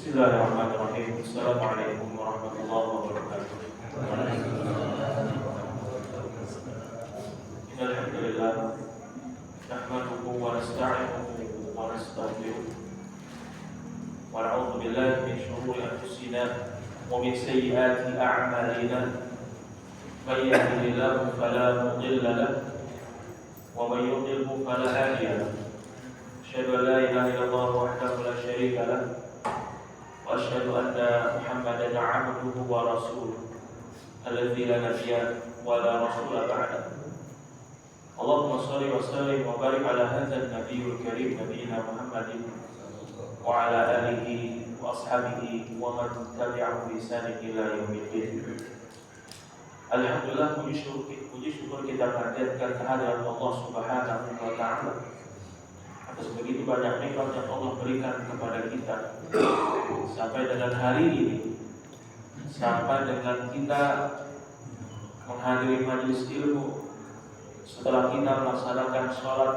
Bismillahirrahmanirrahim. Assalamualaikum warahmatullahi wabarakatuh. Alhamdulillah, nahmaduhu wa nasta'inuhu wa nastaghfiruh. Wa na'udzu billahi min shururi anfusina wa min sayyiati a'malina. Man yahdihillahu fala mudilla lahu wa man yudlilhu fala hadiya lahu. Asyhadu an la ilaha illallah wahdahu la syarika lahu wa asyhadu anna Muhammadan 'abduhu wa rasuluh alladzi la nabiyya wa la rasula ba'dahu. Allahumma shalli wa sallim wa barik ala hadzal nabiyil karim nabiyina Muhammadin wa ala alihi wa ashabihi wa man tabi'ahu bi ihsan ila yaumil din. Alhamdulillah, puji syukur kita panjatkan kehadirat Allah Subhanahu wa taala atas begitu banyak nikmat yang Allah berikan kepada kita sampai dengan hari ini, sampai dengan kita menghadiri majelis ilmu setelah kita melaksanakan sholat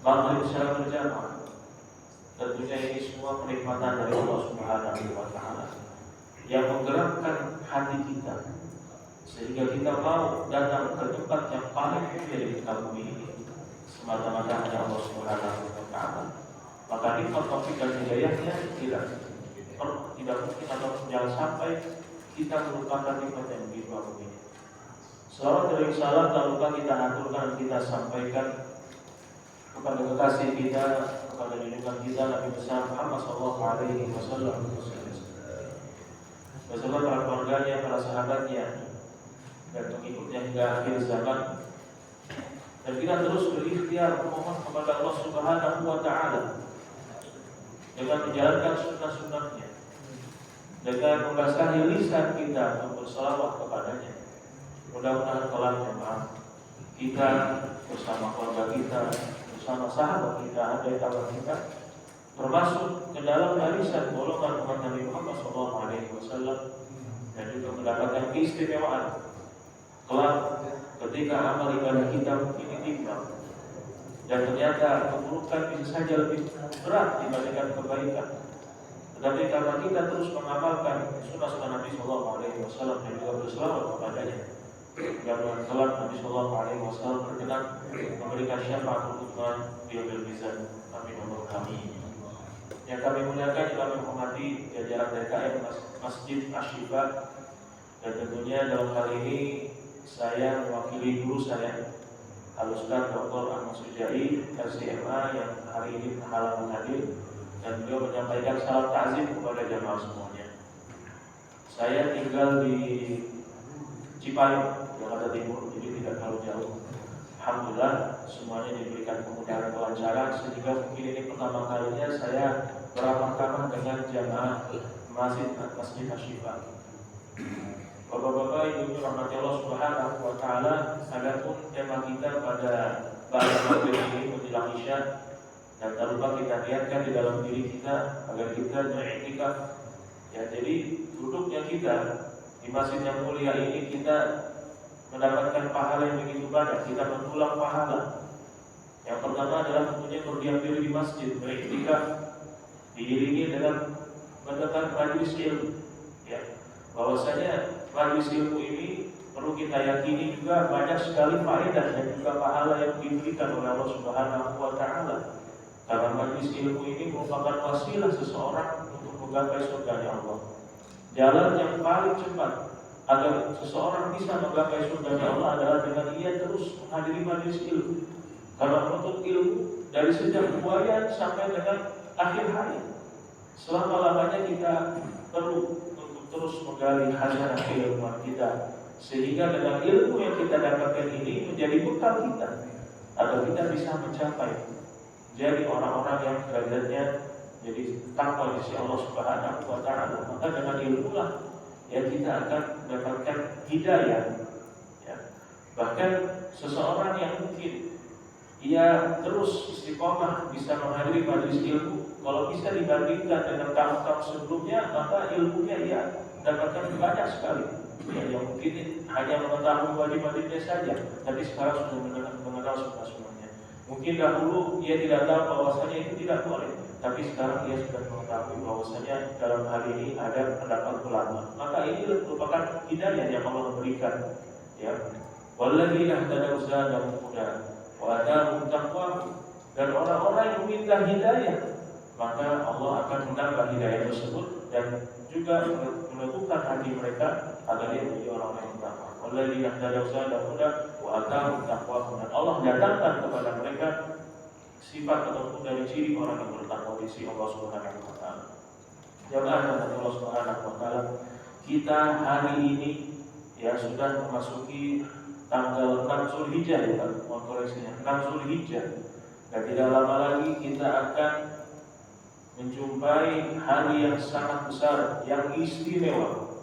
maghrib secara berjamaah. Tentunya ini semua kenikmatan dari Allah Subhanahu wa taala yang menggerakkan hati kita sehingga kita mau datang ke tempat yang paling mulia di muka bumi ini semata-mata hanya Allah Subhanahu wa taala. Maka nikmat taufik dan hidayahnya tidak mungkin atau jangan sampai kita melupakan nikmat yang begitu agung ini. Selawat dan salam tak lupa kita aturkan, kita sampaikan kepada kekasih kita, kepada junjungan kita Nabi besar Muhammad sallallahu alaihi wasallam beserta para keluarganya, para sahabatnya dan pengikutnya hingga akhir zaman. Dan kita terus berikhtiar memohon kepada Allah Subhanahu wa taala dengan menjalankan sunnah-sunnahnya, dengan membasahi lisan kita untuk bersalawat kepadanya. Mudah-mudahan kelak jemaah kita bersama keluarga kita, bersama sahabat kita, adik kawan kita, termasuk ke dalam barisan golongan umat Nabi Muhammad SAW, dan juga mendapatkan keistimewaan kelak ketika amal ibadah kita ini timbang. Dan ternyata keburukan bisa saja lebih berat dibandingkan kebaikan. Tetapi karena kita terus mengamalkan sunnah Nabi SAW dan juga berselawat kepadanya, mudah-mudahan kelak Nabi SAW berkenan memberikan syafaat untuk di yaumil mizan. Amin wa amin. Yang kami muliakan, yang kami hormati jajaran DKM Masjid Asy-Syifa, dan tentunya dalam hal ini saya mewakili guru saya Al-Ustaz Dr. Ahmad Sujai LCMA yang hari ini halangan hadir, dan beliau menyampaikan salam ta'zim kepada jamaah semuanya. Saya tinggal di Cipayung, Jakarta Timur, jadi tidak terlalu jauh. Alhamdulillah semuanya diberikan kemudahan kelancaran, sehingga mungkin ini pertama kalinya saya beramah-tamah dengan jamaah Masjid Asy-Syifa. Bapak-bapak, ibu-ibu rahmati Allah Subhanahu wa taala, adapun tema kita pada maghrib ini menjelang Isya, dan tak lupa kita niatkan di dalam diri kita agar kita beriktikaf. Ya, jadi duduknya kita di masjid yang mulia ini kita mendapatkan pahala yang begitu banyak, kita mendulang pahala. Yang pertama adalah tentunya berdiam diri di masjid, beriktikaf, diiringi dengan mendengar majelis ilmu. Ya, bahwasanya majelis ilmu ini perlu kita yakini juga banyak sekali faedah dan juga pahala yang diberikan oleh Allah Subhanahu wa taala. Karena majelis ilmu ini merupakan wasilah seseorang untuk menggapai surga Allah. Jalan yang paling cepat agar seseorang bisa menggapai surga Allah adalah dengan ia terus menghadiri majelis ilmu. Karena menuntut ilmu dari sejak buaya sampai dengan akhir hayat, selama-lamanya kita perlu terus menggali hazanah keilmuan kita, sehingga dengan ilmu yang kita dapatkan ini menjadi bekal kita agar kita bisa mencapai jadi orang-orang yang derajatnya jadi takwa di sisi Allah Subhanahu wa taala. Maka dengan ilmulah ya kita akan mendapatkan hidayah. Ya. Bahkan seseorang yang mungkin ia terus istiqomah bisa menghadiri majelis ilmu, kalau bisa dibandingkan dengan tahun-tahun sebelumnya, maka ilmunya ia dapatkan banyak sekali. Ya, yang mungkin hanya mengetahui wajib-wajibnya saja, tapi sekarang sudah mengenal sunnah-sunnahnya. Mungkin dahulu ia tidak tahu bahwasanya itu tidak boleh, tapi sekarang dia sudah mengetahui bahwasanya dalam hal ini ada pendapat ulama. Maka ini merupakan hidayah yang Allah berikan. Ya, walladzina ihtadaw zadahum huda wa atahum taqwa. Dan orang-orang yang meminta hidayah, maka Allah akan menambah hidayah tersebut dan juga menentukan hati mereka agar dia menjadi orang-orang yang takwa. Walladzina ihtadaw zadahum huda wa atahum taqwa. Dan Allah datangkan kepada mereka sifat ataupun dari ciri orang yang bertakwa di sisi Allah Subhanahu wa taala. Jamaah dari Allah Subhanahu wa taala, kita hari ini ya sudah memasuki tanggal 6 Zulhijjah ya, mohon koreksinya 6 Zulhijjah. Dan tidak lama lagi kita akan menjumpai hari yang sangat besar, yang istimewa,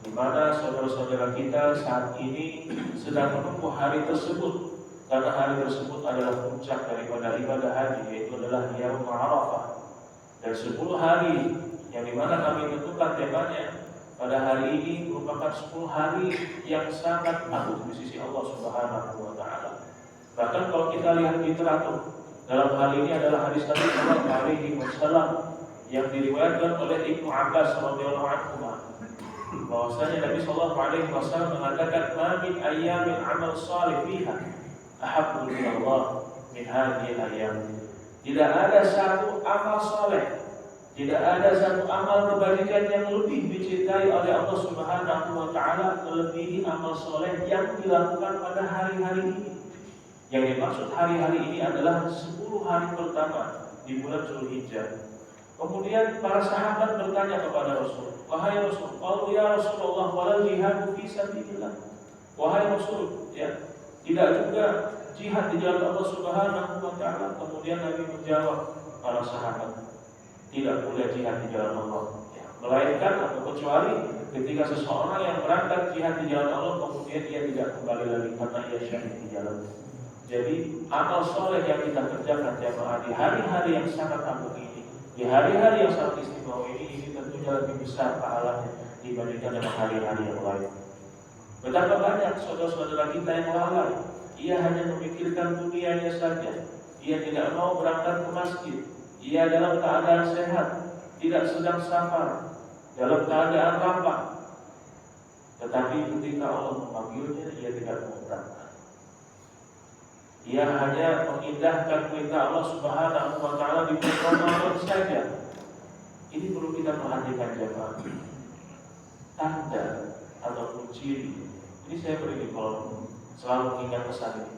di mana saudara-saudara kita saat ini sedang menunggu hari tersebut. Karena hari tersebut adalah puncak daripada ibadah haji, yaitu adalah Yaum Arafah. Dan 10 hari yang dimana kami tentukan temanya pada hari ini merupakan 10 hari yang sangat agung di sisi Allah Subhanahu wa taala. Bahkan kalau kita lihat literatur, dalam hal ini adalah hadis Nabi Sallallahu Alaihi Wasallam yang diriwayatkan oleh Ibnu Abbas radhiyallahu anhu, bahwasanya Nabi Sallallahu Alaihi Wasallam mengatakan, "Ma min ayyamin amal salih fiha ahabbu ila Allah min hadhihi al-ayyam." Tidak ada satu amal saleh, tidak ada satu amal kebajikan yang lebih dicintai oleh Allah Subhanahu wa taala melebihi amal saleh yang dilakukan pada hari-hari ini. Yang dimaksud hari-hari ini adalah 10 hari pertama di bulan Zulhijjah. Kemudian para sahabat bertanya kepada Rasul, "Wahai Rasul, qalu ya Rasulullah, wala jihad fi sabilillah." Wahai Rasul, ya, tidak juga jihad di jalan Allah Subhanahu wa taala. Kemudian Nabi menjawab para sahabat, tidak boleh jihad di jalan Allah, ya, melainkan atau kecuali ketika seseorang yang berangkat jihad di jalan Allah kemudian dia tidak kembali lagi karena ia syahid di jalan. Jadi amal soleh yang kita kerjakan jamaah di hari-hari yang sangat agung ini, di hari-hari yang sangat istimewa ini tentunya lebih besar pahalanya dibandingkan dengan hari-hari yang lain. Betapa banyak saudara-saudara kita yang lalai, ia hanya memikirkan dunianya saja, ia tidak mau berangkat ke masjid, ia dalam keadaan sehat, tidak sedang safar, dalam keadaan lapang, tetapi ketika Allah memanggilnya ia tidak mau berangkat. Ia hanya mengindahkan perintah Allah Subhanahu wa taala di bulan Ramadan saja. Ini perlu kita perhatikan jemaah. Tanda ataupun ciri. Ini saya beri kalau selalu mengingat pesan ini.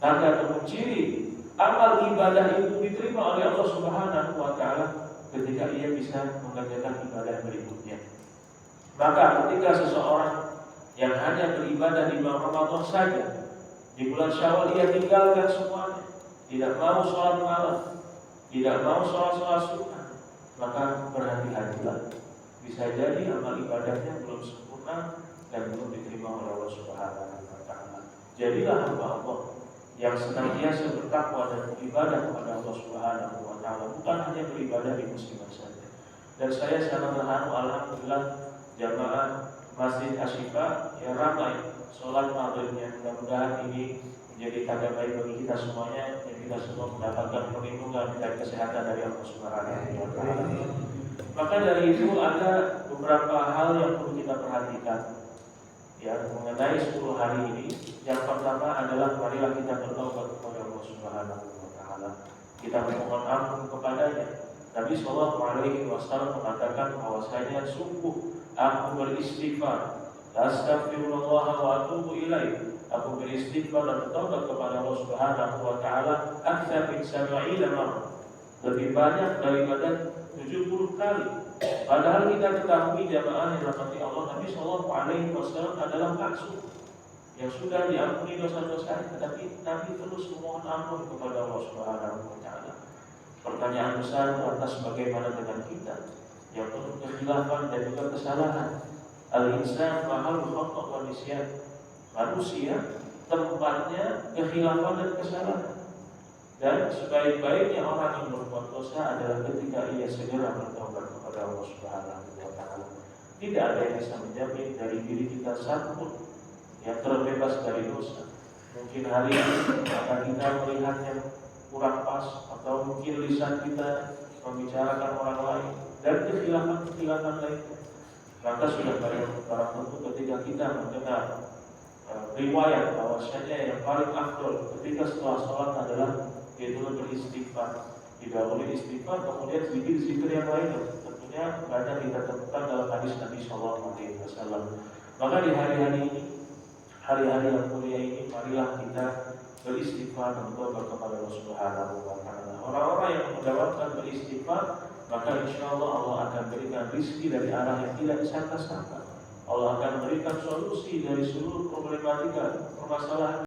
Tanda ataupun ciri amal ibadah itu diterima oleh Allah Subhanahu wa taala ketika ia bisa mengerjakan ibadah berikutnya. Maka ketika seseorang yang hanya beribadah di bulan Ramadan saja, di bulan Syawal ia tinggalkan semuanya, tidak mau sholat malam, tidak mau sholat sunnah, maka berhati-hatilah. Bisa jadi amal ibadahnya belum sempurna dan belum diterima oleh Allah Subhanahu wa taala. Jadilah hamba Allah yang senantiasa bertakwa dan beribadah kepada Allah Subhanahu wa taala, bukan hanya beribadah di muslimat saja. Dan saya sangat terharu, alhamdulillah, jamaah Masjid Asy-Syifa yang ramai sholat maghribnya. Mudah-mudahan ini menjadi tanda baik bagi kita semuanya, dan kita semua mendapatkan perlindungan dan kesehatan dari Allah Subhanahu wa taala. Maka dari itu ada beberapa hal yang perlu kita perhatikan ya mengenai 10 hari ini. Yang pertama adalah marilah kita bertobat kepada Allah Subhanahu wa taala. Kita memohon ampun kepadanya. Nabi sallallahu alaihi wasallam mengatakan bahwasanya sungguh aku beristighfar, astaghfirullah wa atubu ilaih. Aku beristighfar dan bertobat kepada Allah Subhanahu wa taala aktsar min 70 marrah. Lebih banyak daripada 70 kali. Padahal kita ketahui jamaah yang dirahmati Allah, Nabi sallallahu alaihi wasallam adalah maksum yang sudah diampuni dosa-dosanya, tetapi Nabi terus memohon ampun kepada Allah Subhanahu wa taala. Pertanyaan besar lantas bagaimana dengan kita yang penuh kekhilafan dan juga kesalahan? Al-insan mahal khata' wa nisyan. Manusia tempatnya kekhilafan dan kesalahan. Dan sebaik-baiknya orang yang berbuat dosa adalah ketika ia segera bertobat kepada Allah Subhanahu wa taala. Tidak ada yang bisa menjamin dari diri kita satu pun yang terbebas dari dosa. Mungkin hari ini mata kita melihatnya kurang pas, atau mungkin lisan kita membicarakan orang lain dan kekhilafan lainnya. Maka sudah barang tentu ketika kita mendengar riwayat bahwasanya yang paling afdol ketika setelah sholat adalah yaitu beristighfar, didahului istighfar, kemudian zikir-zikir yang lainnya. Tentunya banyak kita temukan dalam hadis Nabi Shallallahu Alaihi Wasallam. Maka di hari-hari yang mulia ini, marilah kita beristighfar dan bertobat kepada Allah Subhanahu Wa Taala. Orang-orang yang mendapatkan beristighfar, maka insya Allah akan berikan rizki dari arah yang tidak disangka-sangka. Allah akan memberikan solusi dari seluruh problematika permasalahan